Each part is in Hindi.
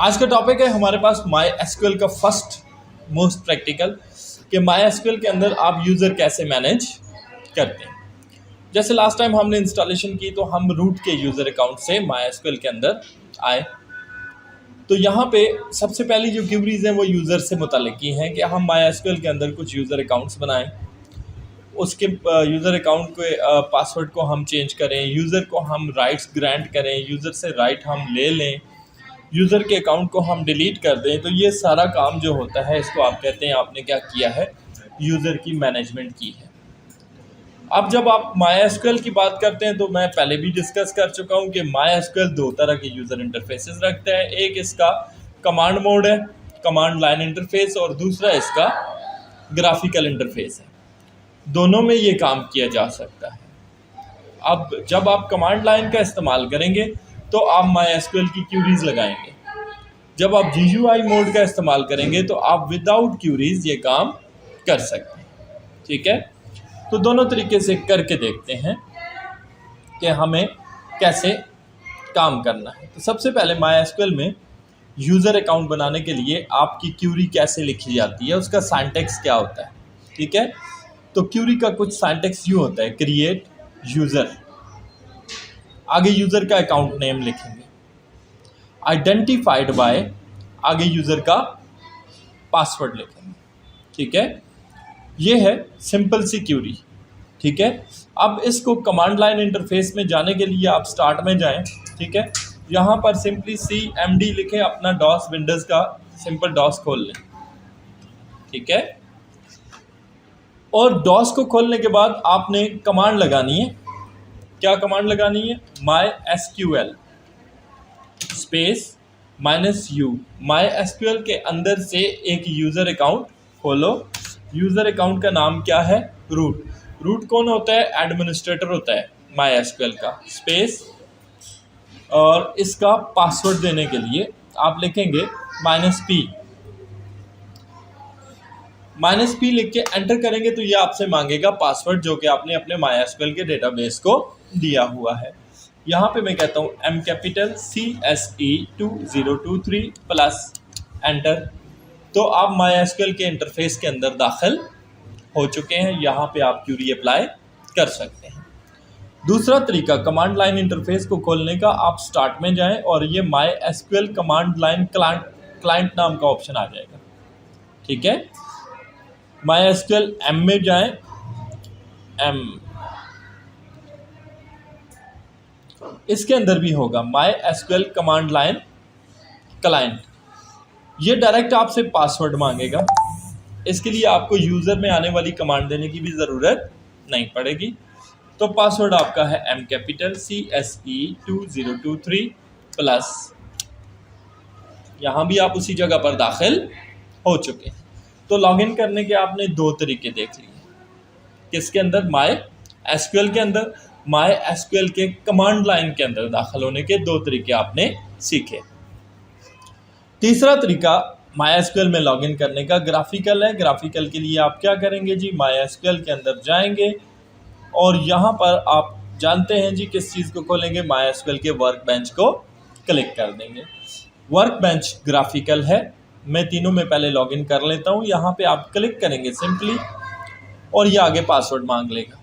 आज का टॉपिक है हमारे पास माई एसक्यूएल का फर्स्ट मोस्ट प्रैक्टिकल कि माई एसक्यूएल के अंदर आप यूज़र कैसे मैनेज करते हैं। जैसे लास्ट टाइम हमने इंस्टॉलेशन की तो हम रूट के यूज़र अकाउंट से माई एसक्यूएल के अंदर आए। तो यहाँ पे सबसे पहली जो क्यूरीज हैं वो यूज़र से मुताल्लिक की हैं कि हम माई एसक्यूएल के अंदर कुछ यूज़र अकाउंट्स बनाएं, उसके यूज़र अकाउंट के पासवर्ड को हम चेंज करें, यूज़र को हम राइट्स ग्रांट करें, यूज़र से राइट हम ले लें, यूज़र के अकाउंट को हम डिलीट कर दें। तो ये सारा काम जो होता है इसको आप कहते हैं आपने क्या किया है, यूज़र की मैनेजमेंट की है। अब जब आप माई एसक्यूएल की बात करते हैं तो मैं पहले भी डिस्कस कर चुका हूँ कि माई एसक्यूएल दो तरह के यूज़र इंटरफेसेस रखता है। एक इसका कमांड मोड है, कमांड लाइन इंटरफेस, और दूसरा इसका ग्राफिकल इंटरफेस है। दोनों में ये काम किया जा सकता है। अब जब आप कमांड लाइन का इस्तेमाल करेंगे तो आप माई एसक्यूएल की क्यूरीज लगाएंगे। जब आप GUI मोड का इस्तेमाल करेंगे तो आप विदाउट क्यूरीज ये काम कर सकते हैं। ठीक है, तो दोनों तरीके से करके देखते हैं कि हमें कैसे काम करना है। तो सबसे पहले माई एसक्यूएल में यूज़र अकाउंट बनाने के लिए आपकी क्यूरी कैसे लिखी जाती है, उसका सिंटैक्स क्या होता है। ठीक है, तो क्यूरी का कुछ सिंटैक्स यूँ होता है, क्रिएट यूज़र, आगे यूज़र का अकाउंट नेम लिखेंगे, आइडेंटिफाइड बाय, आगे यूज़र का पासवर्ड लिखेंगे। ठीक है, ये है सिंपल सी क्यूरी। ठीक है, अब इसको कमांड लाइन इंटरफेस में जाने के लिए आप स्टार्ट में जाएं। ठीक है, यहाँ पर सिंपली CMD लिखें, अपना डॉस विंडोज़ का सिंपल डॉस खोल लें। ठीक है, और डॉस को खोलने के बाद आपने कमांड लगानी है। क्या कमांड लगानी है? My SQL space -u। My SQL के अंदर से एक यूज़र अकाउंट खोलो। यूज़र अकाउंट का नाम क्या है? रूट। रूट कौन होता है? एडमिनिस्ट्रेटर होता है माई एसक्यूएल का। स्पेस, और इसका पासवर्ड देने के लिए आप लिखेंगे -p। -p लिख के एंटर करेंगे तो ये आपसे मांगेगा पासवर्ड जो कि आपने अपने माई एसक्यूएल के डेटाबेस को दिया हुआ है। यहाँ पे मैं कहता हूँ MCCSE2023 प्लस एंटर। तो आप माई एसक्यूएल के इंटरफेस के अंदर दाखिल हो चुके हैं। यहाँ पे आप क्यूरी अप्लाई कर सकते हैं। दूसरा तरीका कमांड लाइन इंटरफेस को खोलने का, आप स्टार्ट में जाएं और ये my SQL command line client नाम का ऑप्शन आ जाएगा। ठीक है, माई एसक्यूएल M में जाएं, M इसके अंदर भी होगा my SQL command line client. ये डायरेक्ट आपसे पासवर्ड मांगेगा। इसके लिए आपको यूज़र में आने वाली कमांड देने की भी ज़रूरत नहीं पड़ेगी। तो पासवर्ड आपका है MCCSE2023 प्लस। यहाँ भी आप उसी जगह पर दाखिल हो चुके हैं। तो लॉगिन करने के आपने दो तरीके देख लिए। किसके अंदर? माई एसक्यूएल के अंदर। माई एसक्यूएल के कमांड लाइन के अंदर दाखिल होने के दो तरीके आपने सीखे। तीसरा तरीका माई एसक्यूएल में लॉगिन करने का ग्राफिकल है। ग्राफिकल के लिए आप क्या करेंगे जी? माई एसक्यूएल के अंदर जाएंगे और यहाँ पर आप जानते हैं जी किस चीज़ को खोलेंगे? माई एसक्यूएल के वर्क बेंच को क्लिक कर देंगे। वर्क बेंच ग्राफिकल है। मैं तीनों में पहले लॉगिन कर लेता हूँ। यहाँ पे आप क्लिक करेंगे सिंपली और ये आगे पासवर्ड मांग लेगा।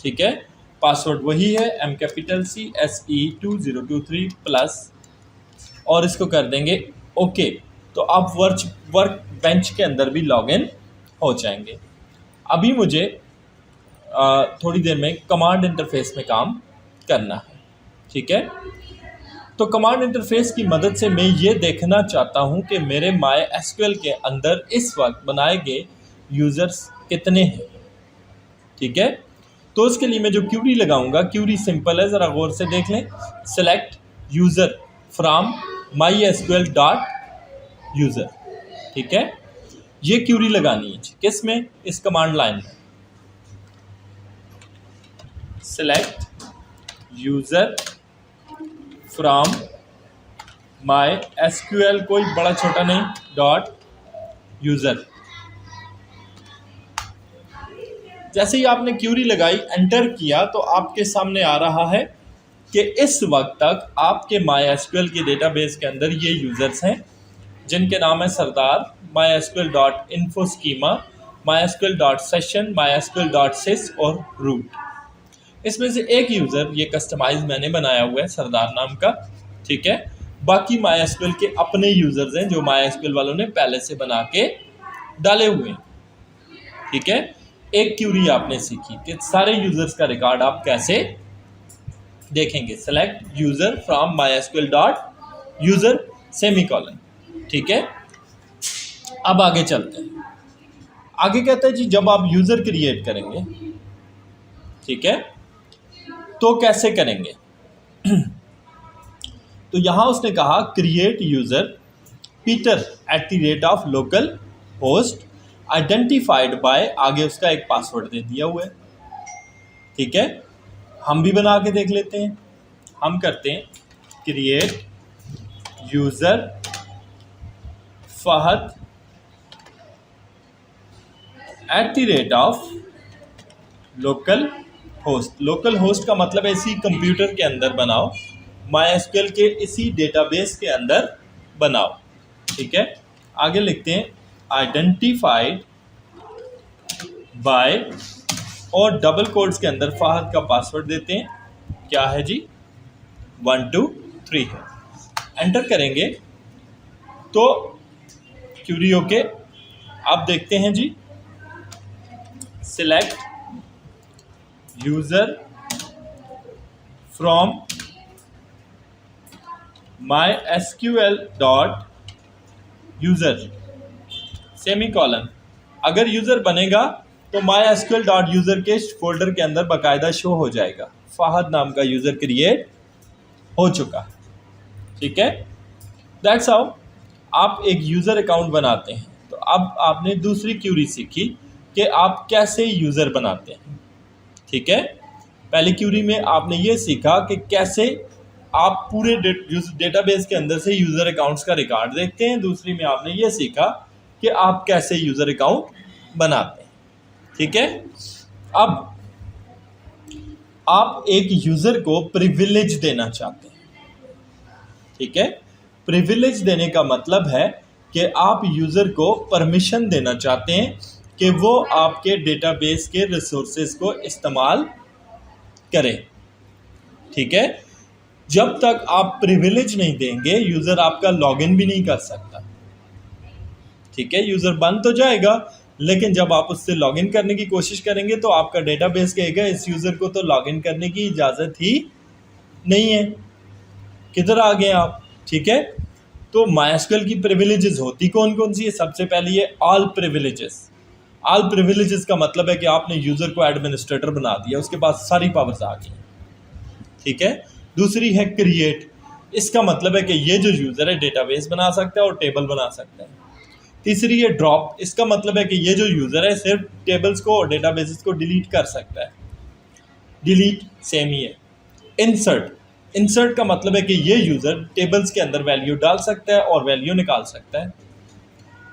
ठीक है, पासवर्ड वही है MCCSE2023 प्लस, और इसको कर देंगे ओके। तो आप वर्क बेंच के अंदर भी लॉगिन हो जाएंगे। अभी मुझे थोड़ी देर में कमांड इंटरफेस में काम करना है। ठीक है, तो कमांड इंटरफेस की मदद से मैं ये देखना चाहता हूँ कि मेरे माई एसक्यूएल के अंदर इस वक्त बनाए गए यूज़र्स कितने हैं। ठीक है, तो उसके लिए मैं जो क्यूरी लगाऊंगा, क्यूरी सिंपल है, ज़रा गौर से देख लें। Select user from MySQL dot user. ठीक है, ये क्यूरी लगानी है किस में? इस कमांड लाइन में। सेलेक्ट यूज़र फ्रॉम MySQL, कोई बड़ा छोटा नहीं, डॉट यूज़र। जैसे ही आपने क्यूरी लगाई, एंटर किया, तो आपके सामने आ रहा है कि इस वक्त तक आपके MySQL के डेटाबेस के अंदर ये यूज़र्स हैं जिनके नाम है सरदार, mysql.info schema, mysql.session, mysql.sys और root। इसमें से एक यूज़र ये कस्टमाइज मैंने बनाया हुआ है सरदार नाम का, ठीक है। बाकी MySQL के अपने यूज़र्स हैं जो MySQL वालों ने पहले से बना के डाले हुए हैं, ठीक है। एक क्यूरी आपने सीखी कि सारे यूज़र्स का रिकॉर्ड आप कैसे देखेंगे। Select user from MySQL dot user semicolon, ठीक है। अब आगे चलते हैं। आगे कहते हैं जी जब आप यूज़र क्रिएट करेंगे, ठीक है, तो कैसे करेंगे। तो यहाँ उसने कहा create user Peter @ local host identified by, आगे उसका एक पासवर्ड दे दिया हुआ है, ठीक है। हम भी बना के देख लेते हैं। हम करते हैं create user Fahad @ local host. Local host का मतलब है इसी कंप्यूटर के अंदर बनाओ, MySQL के इसी डेटाबेस के अंदर बनाओ, ठीक है। आगे लिखते हैं आइडेंटिफाइड बाय और डबल कोट्स के अंदर फहद का पासवर्ड देते हैं, क्या है जी 1 2 3 है। एंटर करेंगे तो क्यूरी ओके। अब देखते हैं जी select user from MySQL dot user semicolon. अगर यूज़र बनेगा तो MySQL डॉट यूज़र के फोल्डर के अंदर बाकायदा शो हो जाएगा फहद नाम का यूज़र क्रिएट हो चुका, ठीक है। दैट्स हाउ आप एक यूज़र अकाउंट बनाते हैं। तो अब आपने दूसरी क्यूरी सीखी कि आप कैसे यूज़र बनाते हैं, ठीक है। पहली क्यूरी में आपने ये सीखा कि कैसे आप पूरे डेटाबेस के अंदर से यूज़र अकाउंट्स का रिकॉर्ड देखते हैं। दूसरी में आपने ये सीखा कि आप कैसे यूज़र अकाउंट बनाते हैं, ठीक है। अब आप एक यूज़र को प्रिविलेज देना चाहते हैं, ठीक है। प्रिविलेज देने का मतलब है कि आप यूज़र को परमिशन देना चाहते हैं कि वो आपके डेटाबेस के रिसोर्सेज को इस्तेमाल करें, ठीक है। जब तक आप प्रिविलेज नहीं देंगे यूज़र आपका लॉगिन भी नहीं कर सकता, ठीक है। यूज़र बन तो जाएगा लेकिन जब आप उससे लॉगिन करने की कोशिश करेंगे तो आपका डेटाबेस कहेगा इस यूज़र को तो लॉगिन करने की इजाज़त ही नहीं है, किधर आ गए आप, ठीक है। तो MySQL की प्रिविलेजेस होती कौन कौन सी है। सबसे पहले ये ऑल प्रिविलेजेस। ऑल प्रिविलेजेस का मतलब है कि आपने यूज़र को एडमिनिस्ट्रेटर बना दिया, उसके पास सारी पावर्स आ गई, ठीक है। दूसरी है क्रिएट। इसका मतलब है कि ये जो यूज़र है डेटाबेस बना सकता है और टेबल बना सकता है। तीसरी है ड्रॉप। इसका मतलब है कि ये जो यूज़र है सिर्फ टेबल्स को और डेटाबेसेस को डिलीट कर सकता है, डिलीट सेम ही है। इंसर्ट। इंसर्ट का मतलब है कि ये यूज़र टेबल्स के अंदर वैल्यू डाल सकता है और वैल्यू निकाल सकता है।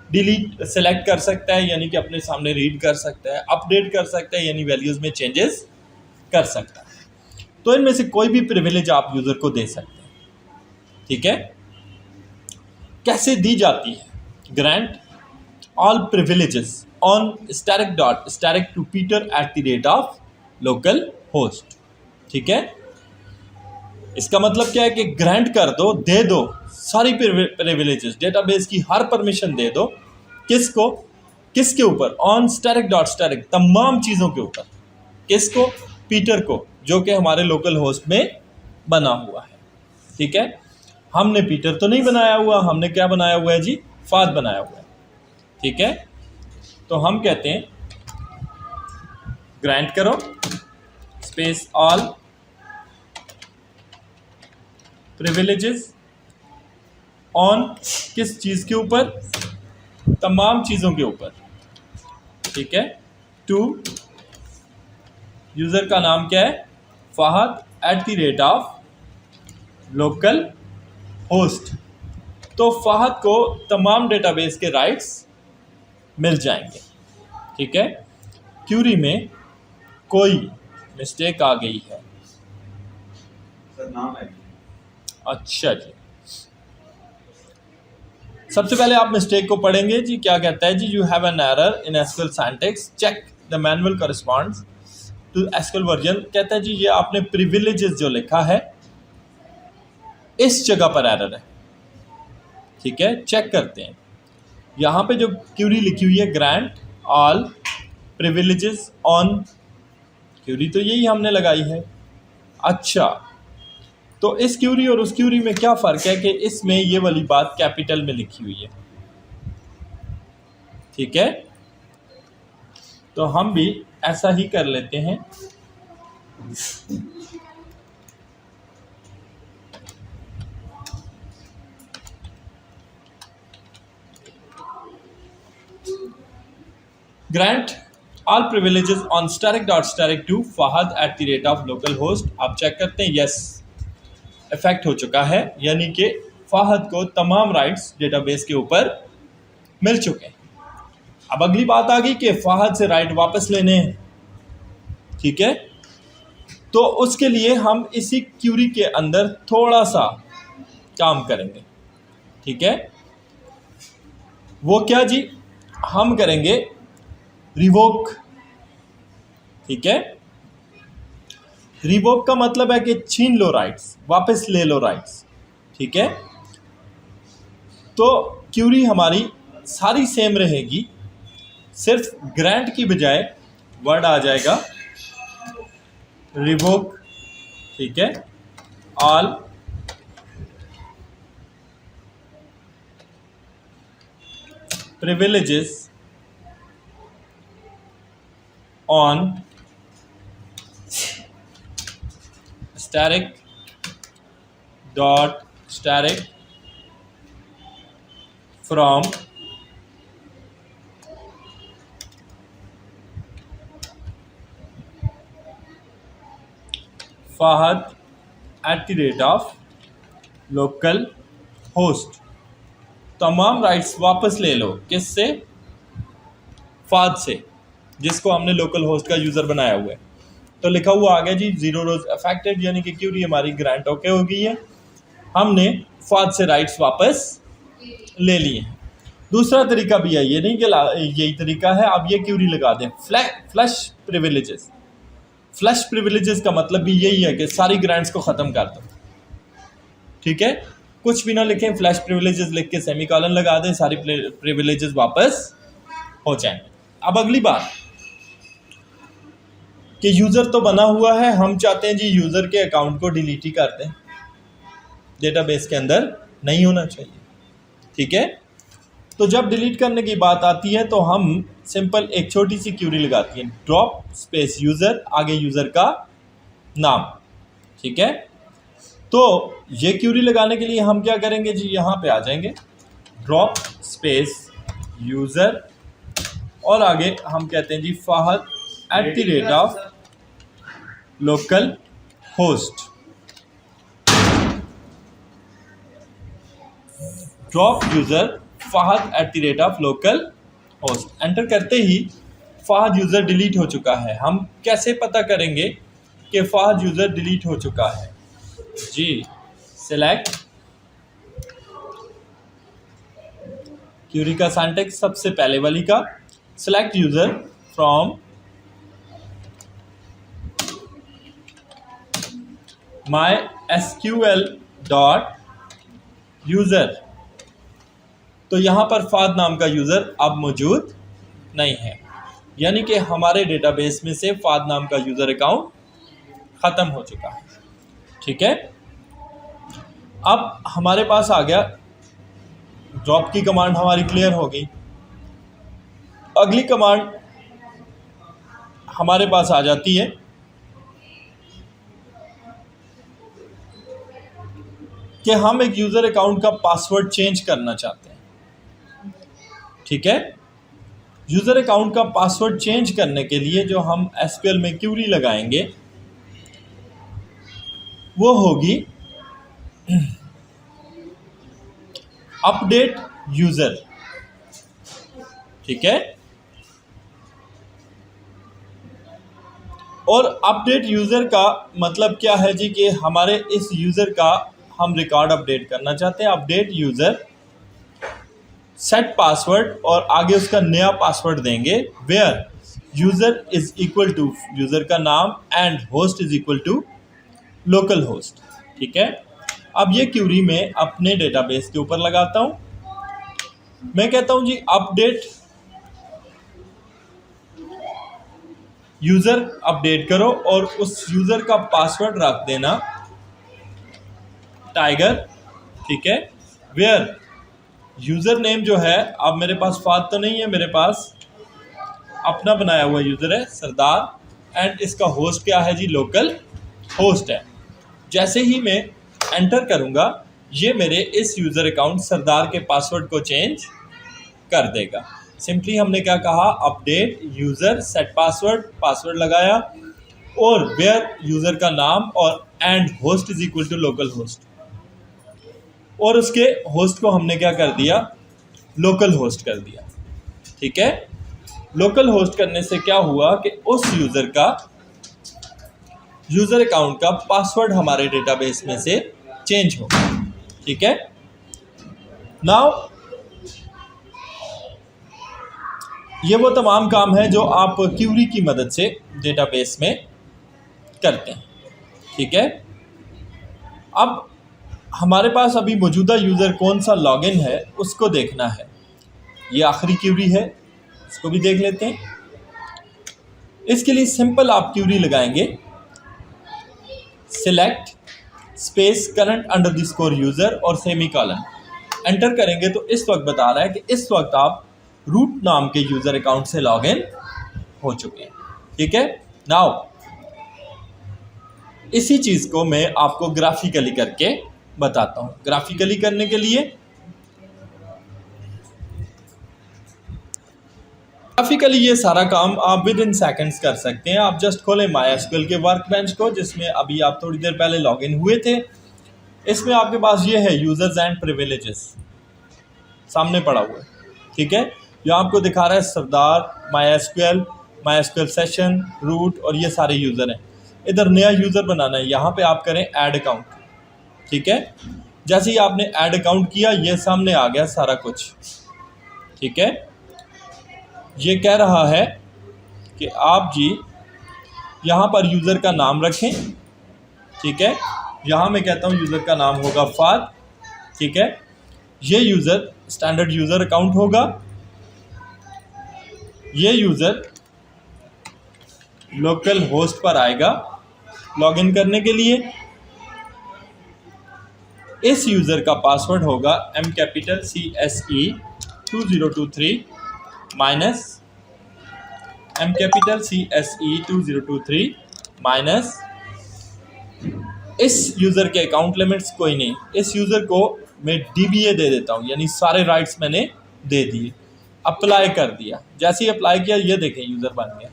डिलीट सेलेक्ट कर सकता है यानी कि अपने सामने रीड कर सकता है। अपडेट कर सकता है यानी वैल्यूज़ में चेंजेस कर सकता है। तो इनमें से कोई भी प्रिविलेज आप यूज़र को दे सकते हैं, ठीक है। कैसे दी जाती है। Grant all privileges on static to Peter @ local host, ठीक है। इसका मतलब क्या है कि ग्रांट कर दो, दे दो सारी प्रिविलेजेस, डेटाबेस की हर परमिशन दे दो। किसको, किसके ऊपर, ऑन static तमाम चीज़ों के ऊपर। किसको, पीटर को, जो कि हमारे लोकल होस्ट में बना हुआ है, ठीक है। हमने पीटर तो नहीं बनाया हुआ, हमने क्या बनाया हुआ है जी, फहद बनाया हुआ है, ठीक है। तो हम कहते हैं ग्रांट करो स्पेस ऑल प्रिविलेजेस ऑन, किस चीज़ के ऊपर, तमाम चीज़ों के ऊपर, ठीक है। टू, यूज़र का नाम क्या है, फहद @ लोकल होस्ट। तो फहद को तमाम डेटाबेस के राइट्स मिल जाएंगे, ठीक है। क्यूरी में कोई मिस्टेक आ गई है सर नाम है। अच्छा जी, सबसे पहले आप मिस्टेक को पढ़ेंगे जी। क्या कहता है जी, you have an error in SQL syntax, check the manual corresponds to SQL version. कहता है जी ये आपने प्रिविलेजेस जो लिखा है इस जगह पर एरर है। ठीक है, चेक करते हैं। यहाँ पे जो क्यूरी लिखी हुई है, grant all privileges on, query तो यही हमने लगाई है। अच्छा, तो इस क्यूरी और उस क्यूरी में क्या फ़र्क है कि इसमें ये वाली बात कैपिटल में लिखी हुई है। ठीक है, तो हम भी ऐसा ही कर लेते हैं। Grant all privileges on static.static2 fahad @localhost। आप चेक करते हैं, यस इफेक्ट हो चुका है, यानी कि फाहद को तमाम राइट्स डेटाबेस के ऊपर मिल चुके हैं। अब अगली बात आ गई कि फाहद से राइट वापस लेने हैं। ठीक है, तो उसके लिए हम इसी क्यूरी के अंदर थोड़ा सा काम करेंगे। ठीक है, वो क्या जी, हम करेंगे रिवोक। ठीक है, रिवोक का मतलब है कि छीन लो राइट्स, वापस ले लो राइट्स। ठीक है, तो क्यूरी हमारी सारी सेम रहेगी, सिर्फ ग्रांट की बजाय वर्ड आ जाएगा रिवोक। ठीक है, all privileges on static from fahad @localhost। तमाम राइट्स वापस ले लो, किससे? फाद से, जिसको हमने लोकल होस्ट का यूज़र बनाया हुआ है। तो लिखा हुआ आ गया जी 0 रोज अफेक्टेड, यानी कि क्यूरी हमारी ग्रांट ओके हो गई है, हमने फाद से राइट्स वापस ले लिए हैं। दूसरा तरीका भी है, ये नहीं कि यही तरीका है, आप ये क्यूरी लगा दें फ्लश प्रिविलेजेस। फ्लश प्रिविलेजेस का मतलब भी यही है कि सारी ग्रांट्स को ख़त्म कर दो। ठीक है, कुछ भी ना लिखें, फ्लैश प्रिविलेजेस लिख के सेमीकॉलन लगा दें, सारी प्रिविलेजेस वापस हो जाएंगे। अब अगली बात कि यूज़र तो बना हुआ है, हम चाहते हैं जी यूज़र के अकाउंट को डिलीट ही कर दें, डेटाबेस के अंदर नहीं होना चाहिए। ठीक है, तो जब डिलीट करने की बात आती है तो हम सिंपल एक छोटी सी क्यूरी लगाती है, ड्रॉप स्पेस यूज़र, आगे यूज़र का नाम। ठीक है, तो ये क्यूरी लगाने के लिए हम क्या करेंगे जी, यहाँ पे आ जाएंगे, ड्रॉप स्पेस यूज़र और आगे हम कहते हैं जी Fahad @localhost। Drop user Fahad @localhost। Enter करते ही फाहद यूज़र डिलीट हो चुका है। हम कैसे पता करेंगे कि फाहद यूज़र डिलीट हो चुका है जी? सिलेक्ट क्यूरी का सिंटैक्स सबसे पहले वाली का, सिलेक्ट यूज़र फ्रॉम mysql.user। तो यहाँ पर फाद नाम का यूज़र अब मौजूद नहीं है, यानी कि हमारे डेटाबेस में से फाद नाम का यूज़र अकाउंट ख़त्म हो चुका है। ठीक है, अब हमारे पास आ गया, ड्रॉप की कमांड हमारी क्लियर हो गई। अगली कमांड हमारे पास आ जाती है कि हम एक यूज़र अकाउंट का पासवर्ड चेंज करना चाहते हैं। ठीक है, यूज़र अकाउंट का पासवर्ड चेंज करने के लिए जो हम एसक्यूएल में क्यूरी लगाएंगे वो होगी अपडेट यूज़र। ठीक है, और अपडेट यूज़र का मतलब क्या है जी कि हमारे इस यूज़र का हम रिकॉर्ड अपडेट करना चाहते हैं। अपडेट यूज़र सेट पासवर्ड और आगे उसका नया पासवर्ड देंगे, where user is equal to user का नाम and host is equal to local host. ठीक है, अब ये क्यूरी मैं अपने डेटाबेस के ऊपर लगाता हूँ। मैं कहता हूँ जी अपडेट यूज़र अपडेट करो और उस यूज़र का पासवर्ड रख देना टाइगर। ठीक है, वेयर यूज़र नेम जो है, अब मेरे पास फाद तो नहीं है, मेरे पास अपना बनाया हुआ यूज़र है सरदार एंड इसका होस्ट क्या है जी, लोकल होस्ट है। जैसे ही मैं एंटर करूँगा ये मेरे इस यूज़र अकाउंट सरदार के पासवर्ड को चेंज कर देगा। सिंपली हमने क्या कहा, update user set password, password लगाया और वेयर यूज़र का नाम और and host is equal to local host, और उसके होस्ट को हमने क्या कर दिया, लोकल होस्ट कर दिया। ठीक है, लोकल होस्ट करने से क्या हुआ कि उस यूज़र का यूज़र अकाउंट का पासवर्ड हमारे डेटाबेस में से चेंज हो। ठीक है, नाउ ये वो तमाम काम है जो आप क्यूरी की मदद से डेटाबेस में करते हैं। ठीक है, अब हमारे पास अभी मौजूदा यूज़र कौन सा लॉगिन है उसको देखना है। ये आखिरी क्यूरी है, इसको भी देख लेते हैं। इसके लिए सिंपल आप क्यूरी लगाएंगे, select space current under the score user और सेमी कॉलन। एंटर करेंगे तो इस वक्त बता रहा है कि इस वक्त आप रूट नाम के यूज़र अकाउंट से लॉगिन हो चुके हैं। ठीक है, नाउ इसी चीज़ को मैं आपको ग्राफिकली करके बताता हूँ। ग्राफिकली करने के लिए ग्राफिकली ये सारा काम आप विद इन सेकेंड्स कर सकते हैं। आप जस्ट खोलें MySQL के वर्कबेंच को, जिसमें अभी आप थोड़ी देर पहले लॉगिन हुए थे। इसमें आपके पास ये है यूज़र्स एंड प्रिविलेजेस सामने पड़ा हुआ है। ठीक है, जो आपको दिखा रहा है सरदार, MySQL सेशन, रूट और ये सारे यूज़र हैं। इधर नया यूज़र बनाना है, यहाँ पे आप करें ऐड अकाउंट। ठीक है, जैसे ही आपने ऐड अकाउंट किया ये सामने आ गया सारा कुछ। ठीक है, ये कह रहा है कि आप जी यहाँ पर यूज़र का नाम रखें। ठीक है, यहाँ मैं कहता हूँ यूज़र का नाम होगा फाद। ठीक है, ये यूज़र स्टैंडर्ड यूज़र अकाउंट होगा। ये यूज़र लोकल होस्ट पर आएगा लॉगिन करने के लिए। इस यूज़र का पासवर्ड होगा MCSE 2023 माइनस MCSE 2023 माइनस इस यूज़र के अकाउंट लिमिट्स कोई नहीं, इस यूज़र को मैं DBA दे देता हूँ, यानी सारे राइट्स मैंने दे दिए। अप्लाई कर दिया, जैसे ही अप्लाई किया ये देखें यूज़र बन गया।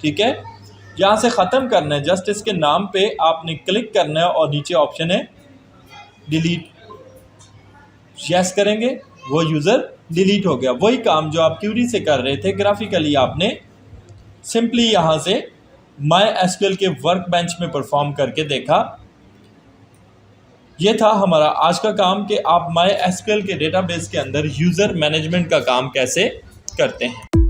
ठीक है, यहाँ से ख़त्म करना है, जस्ट इसके नाम पे आपने क्लिक करना है और नीचे ऑप्शन है डिलीट। यस करेंगे, वो यूज़र डिलीट हो गया। वही काम जो आप क्यूरी से कर रहे थे ग्राफिकली आपने सिंपली यहाँ से MySQL के वर्क बेंच में परफॉर्म करके देखा। ये था हमारा आज का काम कि आप MySQL के डेटाबेस के अंदर यूज़र मैनेजमेंट का काम कैसे करते हैं।